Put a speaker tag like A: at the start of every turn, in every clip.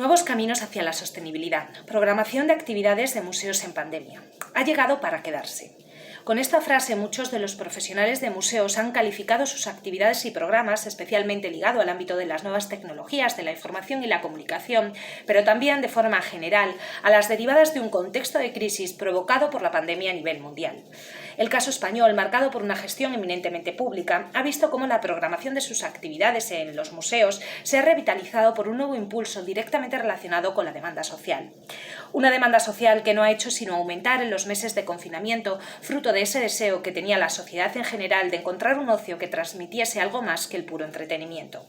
A: Nuevos caminos hacia la sostenibilidad. Programación de actividades de museos en pandemia. Ha llegado para quedarse. Con esta frase, muchos de los profesionales de museos han calificado sus actividades y programas, especialmente ligado al ámbito de las nuevas tecnologías, de la información y la comunicación, pero también de forma general a las derivadas de un contexto de crisis provocado por la pandemia a nivel mundial. El caso español, marcado por una gestión eminentemente pública, ha visto cómo la programación de sus actividades en los museos se ha revitalizado por un nuevo impulso directamente relacionado con la demanda social. Una demanda social que no ha hecho sino aumentar en los meses de confinamiento, fruto de ese deseo que tenía la sociedad en general de encontrar un ocio que transmitiese algo más que el puro entretenimiento.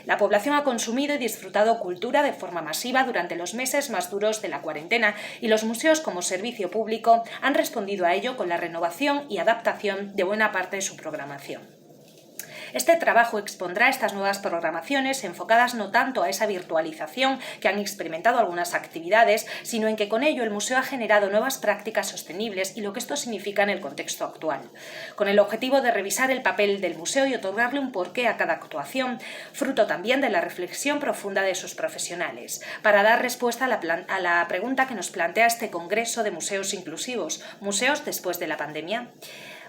A: La población ha consumido y disfrutado cultura de forma masiva durante los meses más duros de la cuarentena y los museos como servicio público han respondido a ello con la renovación y adaptación de buena parte de su programación. Este trabajo expondrá estas nuevas programaciones enfocadas no tanto a esa virtualización que han experimentado algunas actividades, sino en que con ello el museo ha generado nuevas prácticas sostenibles y lo que esto significa en el contexto actual, con el objetivo de revisar el papel del museo y otorgarle un porqué a cada actuación, fruto también de la reflexión profunda de sus profesionales, para dar respuesta a la pregunta que nos plantea este Congreso de Museos Inclusivos, ¿museos después de la pandemia?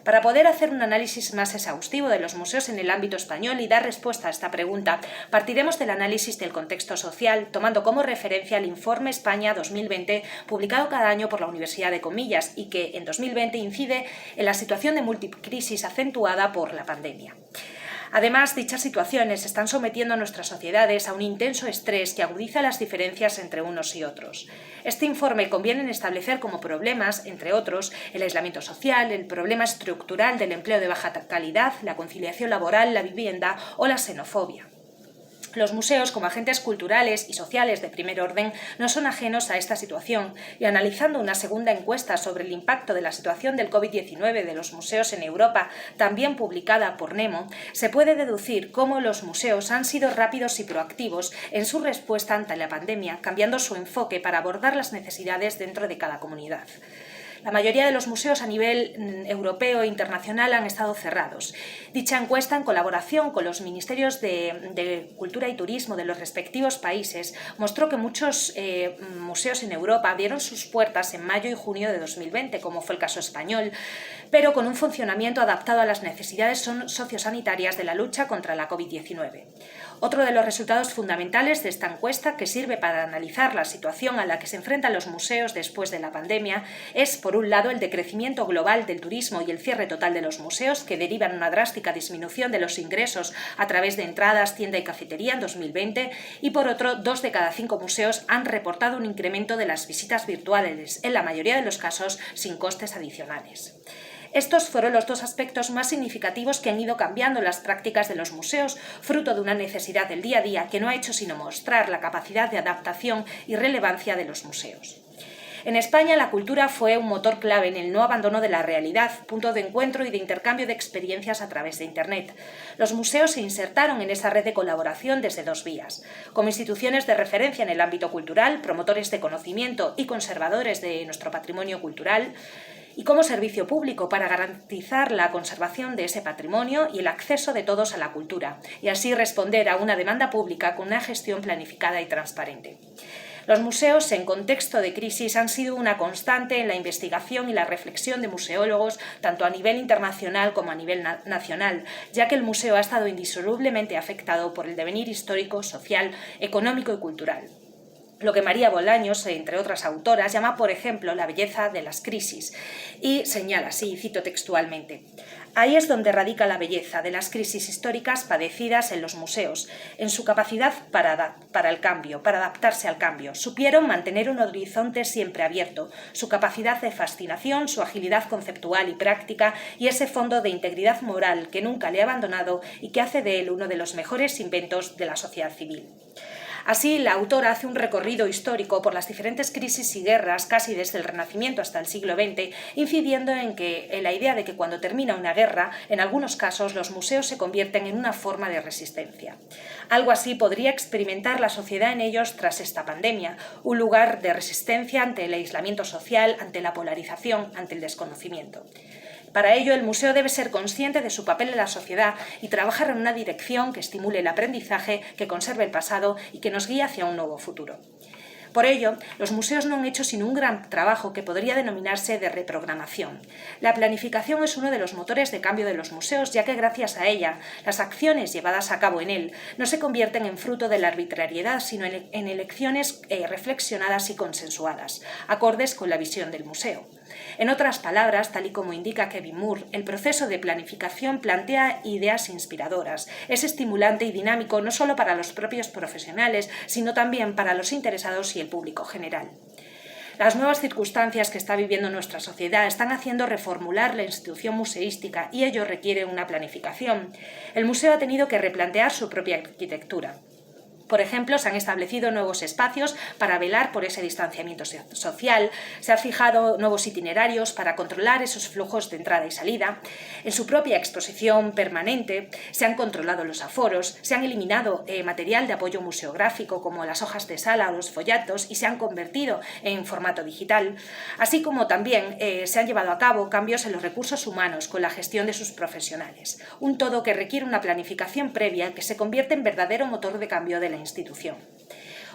A: Para poder hacer un análisis más exhaustivo de los museos en el ámbito español y dar respuesta a esta pregunta, partiremos del análisis del contexto social, tomando como referencia el Informe España 2020, publicado cada año por la Universidad de Comillas y que en 2020 incide en la situación de multicrisis acentuada por la pandemia. Además, dichas situaciones están sometiendo a nuestras sociedades a un intenso estrés que agudiza las diferencias entre unos y otros. Este informe conviene establecer como problemas, entre otros, el aislamiento social, el problema estructural del empleo de baja calidad, la conciliación laboral, la vivienda o la xenofobia. Los museos, como agentes culturales y sociales de primer orden, no son ajenos a esta situación y analizando una segunda encuesta sobre el impacto de la situación del COVID-19 de los museos en Europa, también publicada por Nemo, se puede deducir cómo los museos han sido rápidos y proactivos en su respuesta ante la pandemia, cambiando su enfoque para abordar las necesidades dentro de cada comunidad. La mayoría de los museos a nivel europeo e internacional han estado cerrados. Dicha encuesta, en colaboración con los ministerios de Cultura y Turismo de los respectivos países, mostró que muchos museos en Europa abrieron sus puertas en mayo y junio de 2020, como fue el caso español, pero con un funcionamiento adaptado a las necesidades sociosanitarias de la lucha contra la COVID-19. Otro de los resultados fundamentales de esta encuesta, que sirve para analizar la situación a la que se enfrentan los museos después de la pandemia, es, por un lado, el decrecimiento global del turismo y el cierre total de los museos, que derivan en una drástica disminución de los ingresos a través de entradas, tienda y cafetería en 2020, y por otro, 2 de cada 5 museos han reportado un incremento de las visitas virtuales, en la mayoría de los casos sin costes adicionales. Estos fueron los dos aspectos más significativos que han ido cambiando las prácticas de los museos, fruto de una necesidad del día a día que no ha hecho sino mostrar la capacidad de adaptación y relevancia de los museos. En España, la cultura fue un motor clave en el no abandono de la realidad, punto de encuentro y de intercambio de experiencias a través de Internet. Los museos se insertaron en esa red de colaboración desde 2 vías. Como instituciones de referencia en el ámbito cultural, promotores de conocimiento y conservadores de nuestro patrimonio cultural, y como servicio público para garantizar la conservación de ese patrimonio y el acceso de todos a la cultura, y así responder a una demanda pública con una gestión planificada y transparente. Los museos en contexto de crisis han sido una constante en la investigación y la reflexión de museólogos, tanto a nivel internacional como a nivel nacional, ya que el museo ha estado indisolublemente afectado por el devenir histórico, social, económico y cultural. Lo que María Bolaños, entre otras autoras, llama, por ejemplo, la belleza de las crisis, y señala así, y cito textualmente: ahí es donde radica la belleza de las crisis históricas padecidas en los museos, en su capacidad para el cambio, para adaptarse al cambio. Supieron mantener un horizonte siempre abierto, su capacidad de fascinación, su agilidad conceptual y práctica y ese fondo de integridad moral que nunca le ha abandonado y que hace de él uno de los mejores inventos de la sociedad civil. Así, la autora hace un recorrido histórico por las diferentes crisis y guerras, casi desde el Renacimiento hasta el siglo XX, incidiendo en la idea de que cuando termina una guerra, en algunos casos los museos se convierten en una forma de resistencia. Algo así podría experimentar la sociedad en ellos tras esta pandemia, un lugar de resistencia ante el aislamiento social, ante la polarización, ante el desconocimiento. Para ello, el museo debe ser consciente de su papel en la sociedad y trabajar en una dirección que estimule el aprendizaje, que conserve el pasado y que nos guíe hacia un nuevo futuro. Por ello, los museos no han hecho sino un gran trabajo que podría denominarse de reprogramación. La planificación es uno de los motores de cambio de los museos, ya que gracias a ella, las acciones llevadas a cabo en él no se convierten en fruto de la arbitrariedad, sino en elecciones reflexionadas y consensuadas, acordes con la visión del museo. En otras palabras, tal y como indica Kevin Moore, el proceso de planificación plantea ideas inspiradoras. Es estimulante y dinámico no solo para los propios profesionales, sino también para los interesados y el público general. Las nuevas circunstancias que está viviendo nuestra sociedad están haciendo reformular la institución museística y ello requiere una planificación. El museo ha tenido que replantear su propia arquitectura. Por ejemplo, se han establecido nuevos espacios para velar por ese distanciamiento social, se han fijado nuevos itinerarios para controlar esos flujos de entrada y salida. En su propia exposición permanente se han controlado los aforos, se han eliminado material de apoyo museográfico como las hojas de sala o los folletos y se han convertido en formato digital, así como también se han llevado a cabo cambios en los recursos humanos con la gestión de sus profesionales. Un todo que requiere una planificación previa que se convierte en verdadero motor de cambio de la institución.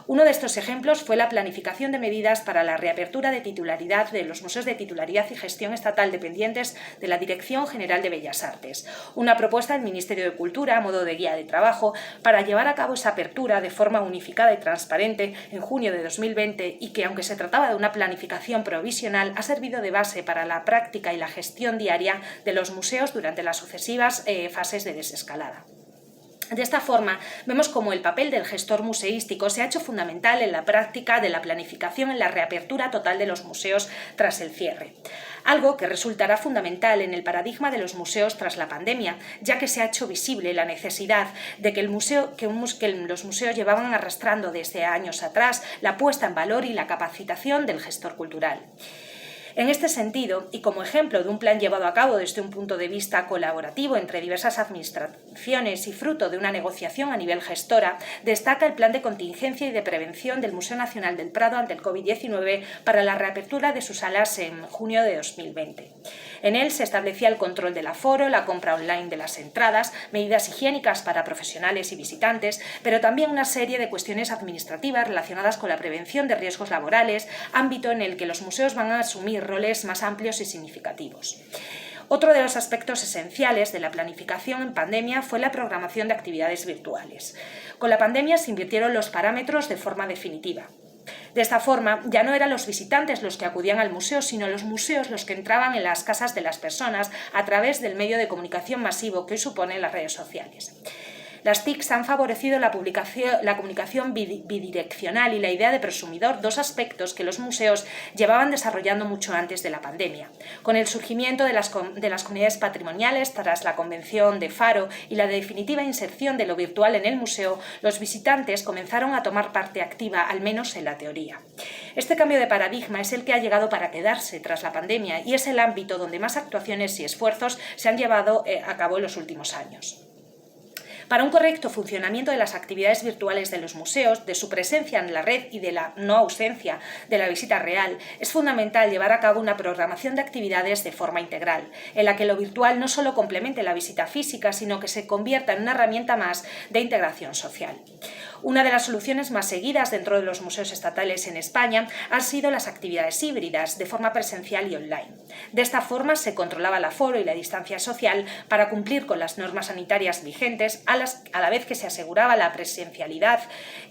A: Uno de estos ejemplos fue la planificación de medidas para la reapertura de titularidad de los museos de titularidad y gestión estatal dependientes de la Dirección General de Bellas Artes, una propuesta del Ministerio de Cultura a modo de guía de trabajo para llevar a cabo esa apertura de forma unificada y transparente en junio de 2020 y que, aunque se trataba de una planificación provisional, ha servido de base para la práctica y la gestión diaria de los museos durante las sucesivas fases de desescalada. De esta forma, vemos cómo el papel del gestor museístico se ha hecho fundamental en la práctica de la planificación en la reapertura total de los museos tras el cierre. Algo que resultará fundamental en el paradigma de los museos tras la pandemia, ya que se ha hecho visible la necesidad de que los museos llevaban arrastrando desde años atrás la puesta en valor y la capacitación del gestor cultural. En este sentido, y como ejemplo de un plan llevado a cabo desde un punto de vista colaborativo entre diversas administraciones y fruto de una negociación a nivel gestora, destaca el Plan de Contingencia y de Prevención del Museo Nacional del Prado ante el COVID-19 para la reapertura de sus salas en junio de 2020. En él se establecía el control del aforo, la compra online de las entradas, medidas higiénicas para profesionales y visitantes, pero también una serie de cuestiones administrativas relacionadas con la prevención de riesgos laborales, ámbito en el que los museos van a asumir roles más amplios y significativos. Otro de los aspectos esenciales de la planificación en pandemia fue la programación de actividades virtuales. Con la pandemia se invirtieron los parámetros de forma definitiva. De esta forma, ya no eran los visitantes los que acudían al museo, sino los museos los que entraban en las casas de las personas a través del medio de comunicación masivo que hoy suponen las redes sociales. Las TICs han favorecido la comunicación bidireccional y la idea de prosumidor, dos aspectos que los museos llevaban desarrollando mucho antes de la pandemia. Con el surgimiento de las comunidades patrimoniales tras la convención de Faro y la definitiva inserción de lo virtual en el museo, los visitantes comenzaron a tomar parte activa, al menos en la teoría. Este cambio de paradigma es el que ha llegado para quedarse tras la pandemia y es el ámbito donde más actuaciones y esfuerzos se han llevado a cabo en los últimos años. Para un correcto funcionamiento de las actividades virtuales de los museos, de su presencia en la red y de la no ausencia de la visita real, es fundamental llevar a cabo una programación de actividades de forma integral, en la que lo virtual no solo complemente la visita física, sino que se convierta en una herramienta más de integración social. Una de las soluciones más seguidas dentro de los museos estatales en España han sido las actividades híbridas, de forma presencial y online. De esta forma se controlaba el aforo y la distancia social para cumplir con las normas sanitarias vigentes, a la vez que se aseguraba la presencialidad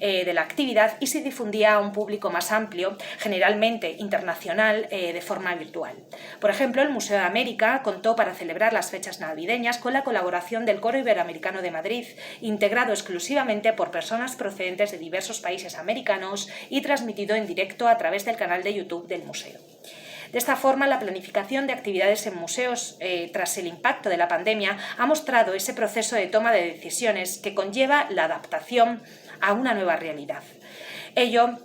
A: de la actividad y se difundía a un público más amplio, generalmente internacional, de forma virtual. Por ejemplo, el Museo de América contó para celebrar las fechas navideñas con la colaboración del Coro Iberoamericano de Madrid, integrado exclusivamente por personas procedentes de diversos países americanos y transmitido en directo a través del canal de YouTube del museo. De esta forma, la planificación de actividades en museos tras el impacto de la pandemia ha mostrado ese proceso de toma de decisiones que conlleva la adaptación a una nueva realidad. Ello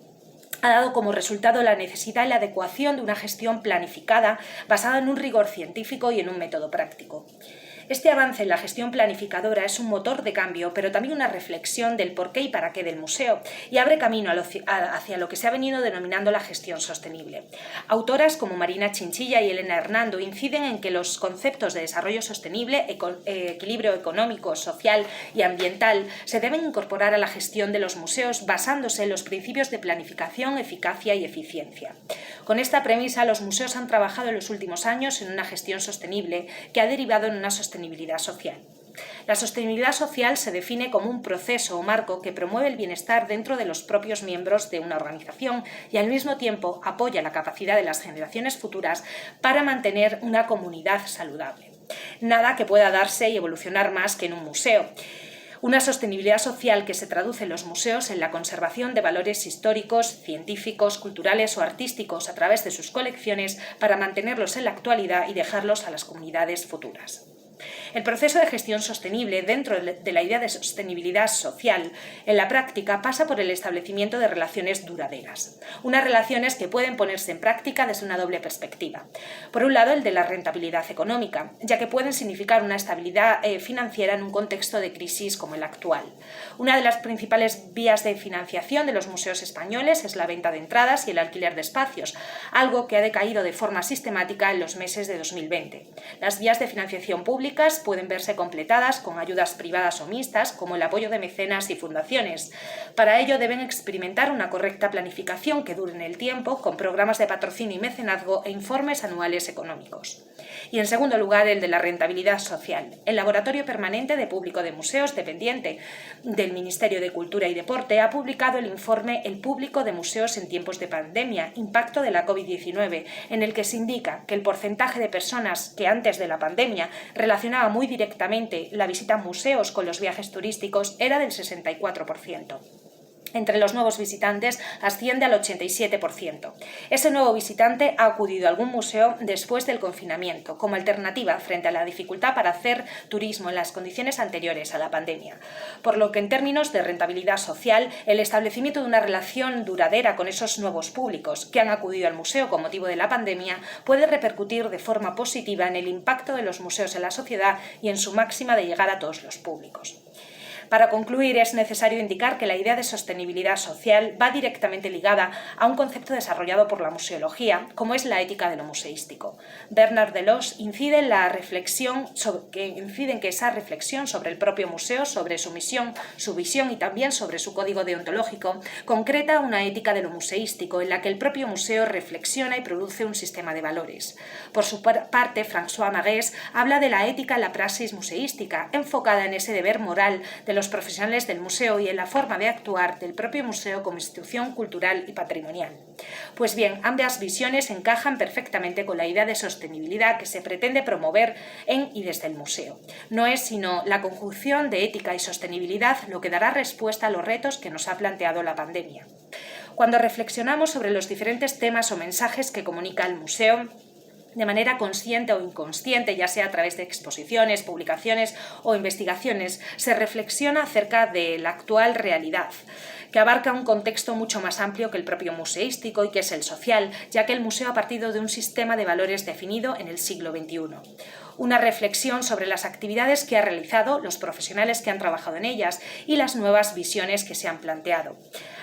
A: ha dado como resultado la necesidad y la adecuación de una gestión planificada basada en un rigor científico y en un método práctico. Este avance en la gestión planificadora es un motor de cambio, pero también una reflexión del porqué y para qué del museo, y abre camino hacia lo que se ha venido denominando la gestión sostenible. Autoras como Marina Chinchilla y Elena Hernando inciden en que los conceptos de desarrollo sostenible, equilibrio económico, social y ambiental se deben incorporar a la gestión de los museos basándose en los principios de planificación, eficacia y eficiencia. Con esta premisa, los museos han trabajado en los últimos años en una gestión sostenible que ha derivado en una sostenibilidad social. La sostenibilidad social se define como un proceso o marco que promueve el bienestar dentro de los propios miembros de una organización y al mismo tiempo apoya la capacidad de las generaciones futuras para mantener una comunidad saludable. Nada que pueda darse y evolucionar más que en un museo. Una sostenibilidad social que se traduce en los museos en la conservación de valores históricos, científicos, culturales o artísticos a través de sus colecciones para mantenerlos en la actualidad y dejarlos a las comunidades futuras. El proceso de gestión sostenible dentro de la idea de sostenibilidad social en la práctica pasa por el establecimiento de relaciones duraderas, unas relaciones que pueden ponerse en práctica desde una doble perspectiva. Por un lado, el de la rentabilidad económica, ya que pueden significar una estabilidad financiera en un contexto de crisis como el actual. Una de las principales vías de financiación de los museos españoles es la venta de entradas y el alquiler de espacios, algo que ha decaído de forma sistemática en los meses de 2020. Las vías de financiación públicas pueden verse completadas con ayudas privadas o mixtas, como el apoyo de mecenas y fundaciones. Para ello deben experimentar una correcta planificación que dure en el tiempo, con programas de patrocinio y mecenazgo e informes anuales económicos. Y en segundo lugar, el de la rentabilidad social. El Laboratorio Permanente de Público de Museos, dependiente del Ministerio de Cultura y Deporte, ha publicado el informe El público de museos en tiempos de pandemia, impacto de la COVID-19, en el que se indica que el porcentaje de personas que antes de la pandemia relacionaba muy directamente la visita a museos con los viajes turísticos era del 64%. Entre los nuevos visitantes asciende al 87%. Ese nuevo visitante ha acudido a algún museo después del confinamiento, como alternativa frente a la dificultad para hacer turismo en las condiciones anteriores a la pandemia. Por lo que en términos de rentabilidad social, el establecimiento de una relación duradera con esos nuevos públicos que han acudido al museo con motivo de la pandemia puede repercutir de forma positiva en el impacto de los museos en la sociedad y en su máxima de llegar a todos los públicos. Para concluir, es necesario indicar que la idea de sostenibilidad social va directamente ligada a un concepto desarrollado por la museología, como es la ética de lo museístico. Bernard Delors incide en que esa reflexión sobre el propio museo, sobre su misión, su visión y también sobre su código deontológico, concreta una ética de lo museístico en la que el propio museo reflexiona y produce un sistema de valores. Por su parte, François Maguès habla de la ética en la praxis museística, enfocada en ese deber moral de los profesionales del museo y en la forma de actuar del propio museo como institución cultural y patrimonial. Pues bien, ambas visiones encajan perfectamente con la idea de sostenibilidad que se pretende promover en y desde el museo. No es sino la conjunción de ética y sostenibilidad lo que dará respuesta a los retos que nos ha planteado la pandemia. Cuando reflexionamos sobre los diferentes temas o mensajes que comunica el museo, de manera consciente o inconsciente, ya sea a través de exposiciones, publicaciones o investigaciones, se reflexiona acerca de la actual realidad, que abarca un contexto mucho más amplio que el propio museístico y que es el social, ya que el museo ha partido de un sistema de valores definido en el siglo XXI. Una reflexión sobre las actividades que ha realizado, los profesionales que han trabajado en ellas y las nuevas visiones que se han planteado.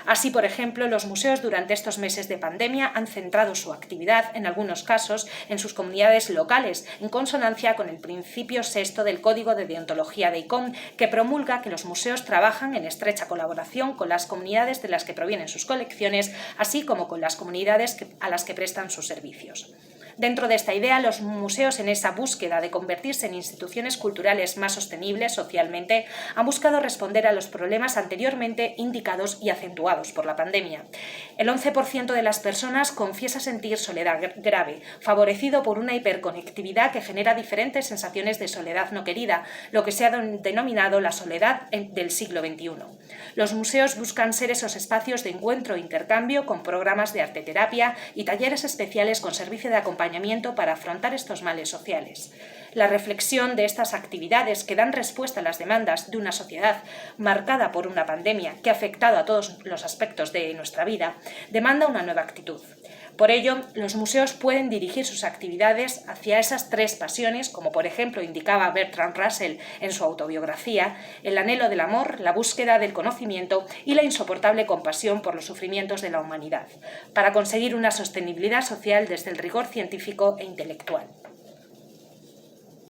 A: Así, por ejemplo, los museos durante estos meses de pandemia han centrado su actividad, en algunos casos, en sus comunidades locales, en consonancia con el principio sexto del Código de Deontología de ICOM, que promulga que los museos trabajan en estrecha colaboración con las comunidades de las que provienen sus colecciones, así como con las comunidades a las que prestan sus servicios. Dentro de esta idea, los museos, en esa búsqueda de convertirse en instituciones culturales más sostenibles socialmente, han buscado responder a los problemas anteriormente indicados y acentuados por la pandemia. El 11% de las personas confiesa sentir soledad grave, favorecido por una hiperconectividad que genera diferentes sensaciones de soledad no querida, lo que se ha denominado la soledad del siglo XXI. Los museos buscan ser esos espacios de encuentro e intercambio con programas de arteterapia y talleres especiales con servicio de acompañamiento para afrontar estos males sociales. La reflexión de estas actividades que dan respuesta a las demandas de una sociedad marcada por una pandemia que ha afectado a todos los aspectos de nuestra vida demanda una nueva actitud. Por ello, los museos pueden dirigir sus actividades hacia esas tres pasiones, como por ejemplo indicaba Bertrand Russell en su autobiografía, el anhelo del amor, la búsqueda del conocimiento y la insoportable compasión por los sufrimientos de la humanidad, para conseguir una sostenibilidad social desde el rigor científico e intelectual.